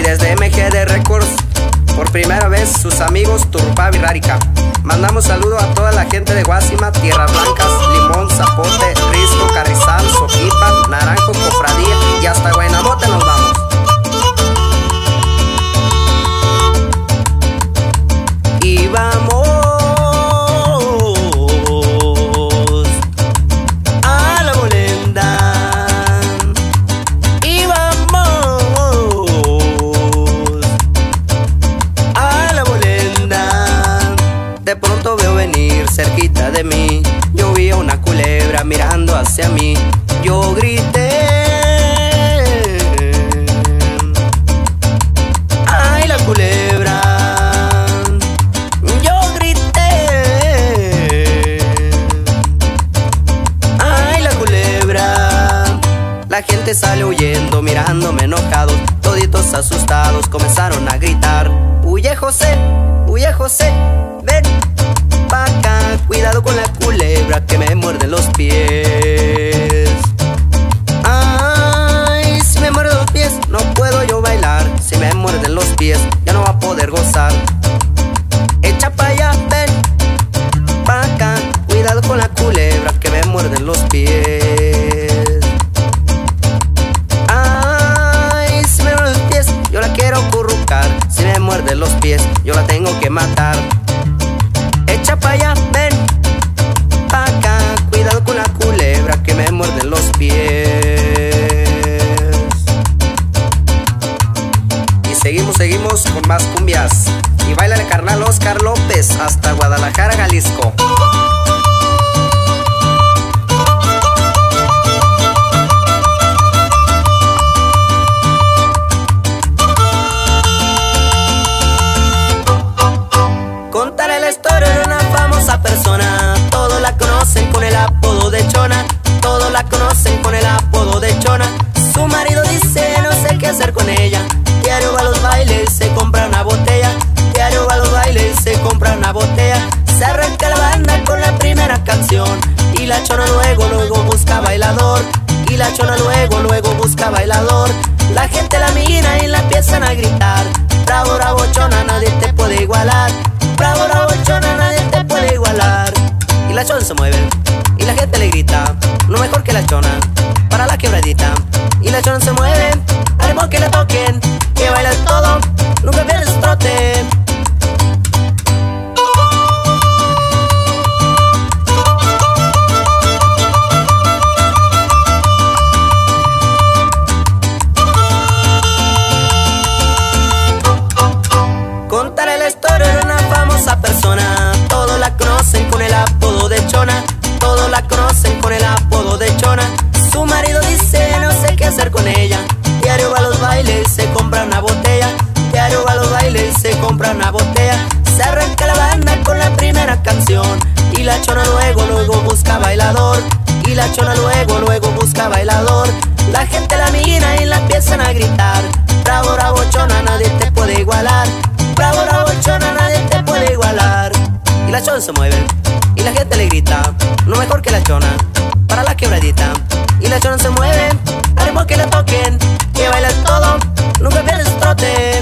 desde MGD Records, por primera vez sus amigos Turpavi Rarica. Mandamos saludo a toda la gente de Guasima, Tierras Blancas, Limón, Zapote, Risco, Carrizal, Soquipan, Naranjo, Cofradía y hasta Guaynamote nos vamos. Y vamos a la Molenda. Y vamos a la Molenda. De pronto veo venir cerquita de mí. Yo vi a una culebra mirando hacia mí. Yo grité: ¡ay, la culebra! La gente sale huyendo, mirándome enojados. Toditos asustados comenzaron a gritar: huye José, ven pa' acá. Cuidado con la culebra que me muerde los pies. Ay, si me muerde los pies no puedo yo bailar. Si me muerden los pies ya no va a poder gozar. Echa pa' allá, ven pa' acá. Cuidado con la culebra que me muerden los pies. Si me muerde los pies, yo la tengo que matar. Echa pa' allá, ven pa' acá. Cuidado con la culebra que me muerde los pies. Y seguimos con más cumbias. Y bailale carnal Oscar López hasta Guadalajara, Jalisco. Contaré la historia de una famosa persona. Todos la conocen con el apodo de Chona. Todos la conocen con el apodo de Chona. Su marido dice no sé qué hacer con ella. Diario va a los bailes, se compra una botella. Diario va a los bailes, se compra una botella. Se arranca la banda con la primera canción. Y la Chona luego busca bailador. Y la Chona luego busca bailador. La gente la mira y la empiezan a gritar: bravo, bravo Chona, nadie te puede igualar. Bravo, bravo Chona, nadie te puede igualar. Y la Chona se mueve y la gente le grita: no mejor que la Chona, para la quebradita. Y la Chona se mueve, haremos que le toquen, que baila todo, nunca pierde su trote. Contaré la historia de una famosa persona. Todos la conocen con el apodo de Chona. Todos la conocen con el apodo de Chona. Su marido dice no sé qué hacer con ella. Diario va a los bailes, se compra una botella. Diario va a los bailes, se compra una botella. Se arranca la banda con la primera canción. Y la Chona luego busca bailador. Y la Chona luego busca bailador. La gente la mira y la empiezan a gritar: bravo, bravo Chona, nadie te puede igualar. Bravo, bravo Chona, nadie te puede igualar. Y la Chona se mueve y la gente le grita: no mejor que la Chona, para la quebradita. Y la Chona se mueve, haremos que le toquen, que baila todo, nunca pierde su trote.